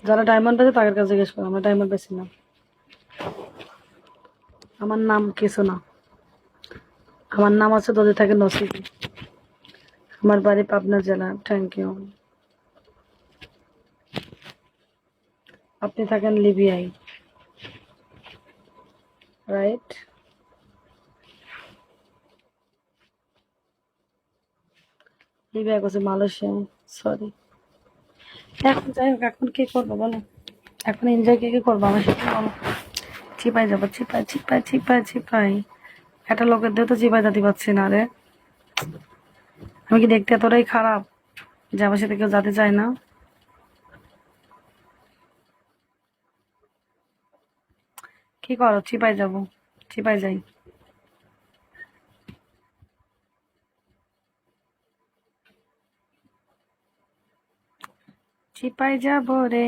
যারা ডায়মন্ড পেয়েছে তাদের কাছে জিজ্ঞেস করো, আমরা ডায়মন্ড পেয়েছি না। আমার নাম কিছু না, আমার নাম আছে যদি থাকে নসিবি। আমার বাড়ি পাবনা জেলা। Thank you. আপনি থাকেন লিবিয়ায়, রাইট? লিবিয়া করছে মালয়েশিয়া, সরি। এখন যাই হোক, এখন কি করবো বলো? এখন এনজয় কি কি করবো আমার সাথে বলো? চিপাই যাবো, চিপাই চিপাই চিপাই চিপাই। একটা লোকের দিয়ে তো চিপাই যেতে পারছি না রে। আমি কি দেখতে এতটাই খারাপ যে আমার সাথে কেউ যেতে চায় না? কি করো? চিপাই যাবো, চিপাই যাই। চিপাই যাবো রে।